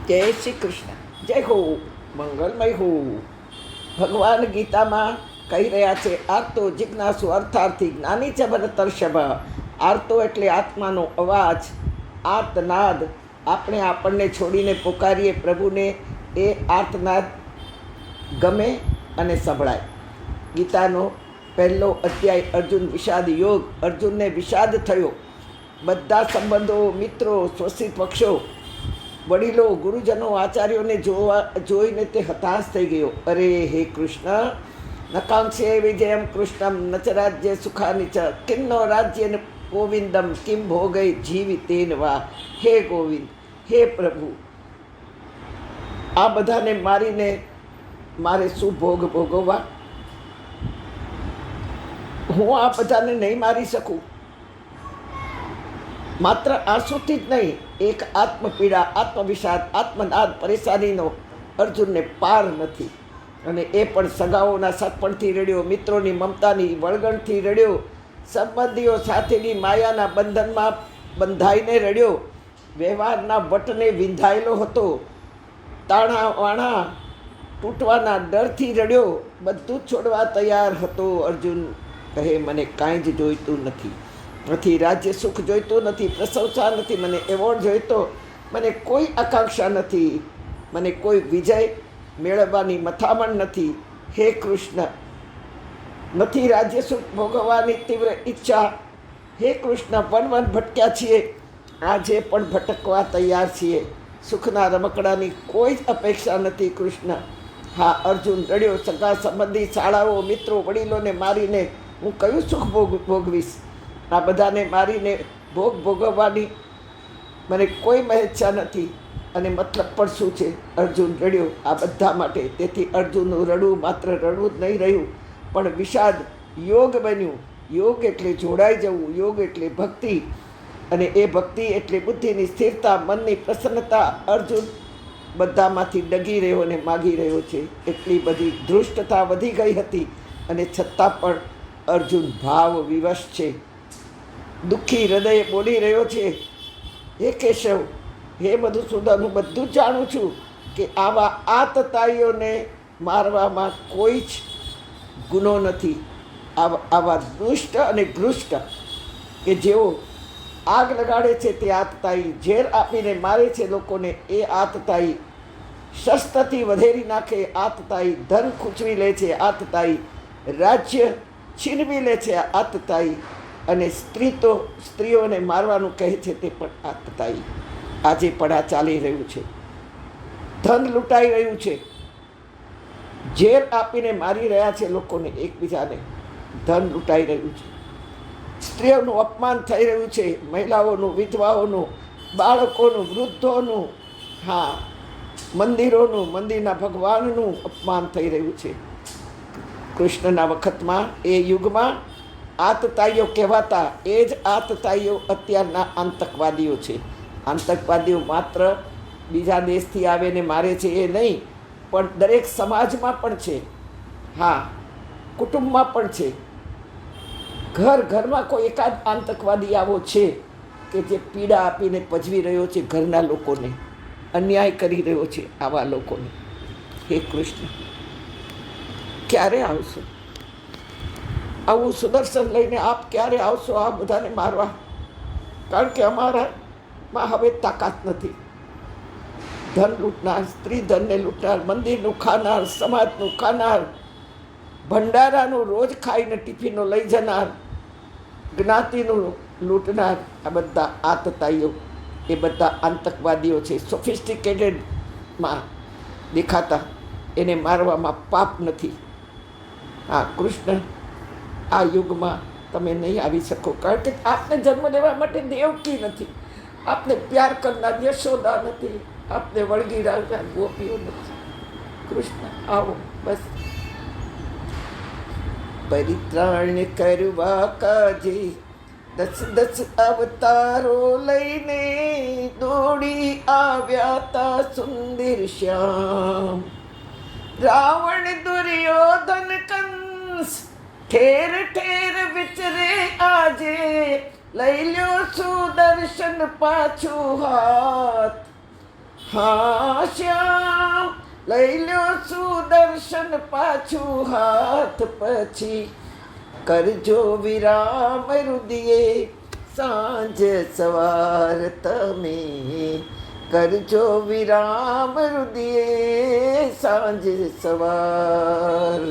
જય શ્રી કૃષ્ણ. જય હો, મંગલમય હો. ભગવાન ગીતામાં કહી રહ્યા છે, આર્તો જિજ્ઞાસુ અર્થાર્થી જ્ઞાની ચ ભરતર્ષભ. આર્તો એટલે આત્માનો અવાજ, આર્તનાદ. આપણને છોડીને પુકારીએ પ્રભુને, એ આર્તનાદ ગમે અને સંભળાય. ગીતાનો પહેલો અધ્યાય અર્જુન વિષાદ યોગ. અર્જુનને વિષાદ થયો. બધા સંબંધો, મિત્રો, સ્વસ્તિ પક્ષો, વડીલો, ગુરુજનો, આચાર્યોને જોઈને તે હતાશ થઈ ગયો. અરે હે કૃષ્ણ, નકાંક્ષે વિજયમ કૃષ્ણમ ન ચ રાજ્ય સુખાની ચ કિન્નો રાજ્ય ગોવિંદમ કિમ ભોગય જીવિતેન વા. હે ગોવિંદ, હે પ્રભુ, આ બધાને મારીને મારે શું ભોગ ભોગવવા? હું આ બધાને નહીં મારી શકું. માત્ર આંસુથી જ નહીં, એક આત્મપીડા, આત્મવિષાદ, આત્મનાદ, પરેશાનીનો અર્જુનને પાર નથી. અને એ પણ સગાઓના સતપણથી રડ્યો, મિત્રોની મમતાની વળગણથી રડ્યો, સંબંધીઓ સાથેની માયાના બંધનમાં બંધાઈને રડ્યો, વ્યવહારના વટને વિંધાયેલો હતો, તાણા વાણા તૂટવાના ડરથી રડ્યો, બધું છોડવા તૈયાર હતો. અર્જુન કહે, મને કાંઈ જ જોઈતું નથી, રાજ્ય સુખ જોઈતું નથી, પ્રશંસા નથી, મને એવોર્ડ જોઈતો, મને કોઈ આકાંક્ષા નથી, મને કોઈ વિજય મેળવવાની મથામણ નથી. હે કૃષ્ણ, નથી રાજ્ય સુખ ભોગવવાની તીવ્ર ઈચ્છા. હે કૃષ્ણ, વન ભટક્યા છીએ, આજે પણ ભટકવા તૈયાર છીએ. સુખના રમકડાની કોઈ જ અપેક્ષા નથી. કૃષ્ણ, હા, અર્જુન રડ્યો. સગા સંબંધી, શાળાઓ, મિત્રો, વડીલોને મારીને હું કયું સુખ ભોગવીશ? આ બધાને મારીને ભોગ ભોગવવાની મને કોઈ મહેચ્છા નથી, અને મતલબ પણ શું છે? અર્જુન રડ્યો આ બધા માટે. તેથી અર્જુનનું રડવું માત્ર રડવું જ નહીં રહ્યું, પણ વિષાદ યોગ બન્યું. યોગ એટલે જોડાઈ જવું, યોગ એટલે ભક્તિ, અને એ ભક્તિ એટલે બુદ્ધિની સ્થિરતા, મનની પ્રસન્નતા. અર્જુન બધામાંથી ડગી રહ્યો અને માગી રહ્યો છે. એટલી બધી ધૃષ્ટતા વધી ગઈ હતી, અને છતાં પણ અર્જુન ભાવ વિવશ છે. દુઃખી હૃદયે બોલી રહ્યો છે, હે કેશવ, હે મધુસૂદન, હું બધું જ જાણું છું કે આવા આતતાઈઓને મારવામાં કોઈ જ ગુનો નથી. આવા દુષ્ટ અને ભ્રુષ્ટ કે જેઓ આગ લગાડે છે તે આતતાઈ, ઝેર આપીને મારે છે લોકોને એ આતતાઈ, શસ્ત્રથી વધેરી નાખે આતતાઈ, ધન ખૂંચવી લે છે આતતાઈ, રાજ્ય છીનવી લે છે આતતાઈ, અને સ્ત્રીઓને મારવાનું કહે છે તે પણ આતતાઈ. આજે પણ આ ચાલી રહ્યું છે. ધન લૂંટાઈ રહ્યું છે, ઝેર આપીને મારી રહ્યા છે લોકોને, એકબીજાને. ધન લૂંટાઈ રહ્યું છે, સ્ત્રીઓનું અપમાન થઈ રહ્યું છે, મહિલાઓનું, વિધવાઓનું, બાળકોનું, વૃદ્ધોનું, હા, મંદિરોનું, મંદિરના ભગવાનનું અપમાન થઈ રહ્યું છે. કૃષ્ણના વખતમાં, એ યુગમાં આતતાઈઓ કહેવાતા એ જ આતતાઈઓ અત્યારના આતંકવાદીઓ છે. આતંકવાદીઓ માત્ર બીજા દેશથી આવે ને મારે છે એ નહીં, પણ દરેક સમાજમાં પણ છે, હા, કુટુંબમાં પણ છે. ઘરમાં કોઈ એકાદ આતંકવાદી આવો છે કે જે પીડા આપીને પજવી રહ્યો છે ઘરના લોકોને, અન્યાય કરી રહ્યો છે આવા લોકોને. હે કૃષ્ણ, ક્યારે આવશો? આવું સુદર્શન લઈને આપ ક્યારે આવશો આ બધાને મારવા? કારણ કે અમારામાં હવે તાકાત નથી. ધન લૂંટનાર, સ્ત્રી ધનને લૂંટનાર, મંદિરનું ખાનાર, સમાજનું ખાનાર, ભંડારાનું રોજ ખાઈને ટિફિનો લઈ જનાર, જ્ઞાતિનું લૂંટનાર, આ બધા આતતાઈઓ, એ બધા આતંકવાદીઓ છે. સોફિસ્ટિકેટેડમાં દેખાતા એને મારવામાં પાપ નથી. હા કૃષ્ણ, આ યુગમાં તમે નહીં આવી શકો, કારણ કે આપને જન્મ લેવા માટે દેવકી નથી, આપને પ્યાર કરનાર યશોદા નથી, આપને વળગી રહેનાર ગોપીઓ નથી. કૃષ્ણ આવો, બસ. પરિત્રાણ કરવા કાજે 10 અવતારો લઈને દોડી આવ્યા તા સુંદર શ્યામ. રાવણ, દુર્યોધન, કંસ ઠેર ઠેર વિચરે આજે, લઈ લ્યો સુદર્શન પાછું હાથ. હા શ્યામ લઈ લ્યો સુદર્શન પાછું હાથ પછી કરજો વિરામ રુદિયે સાંજ સવાર તમે કરજો વિરામ રુદિયે સાંજ સવાર.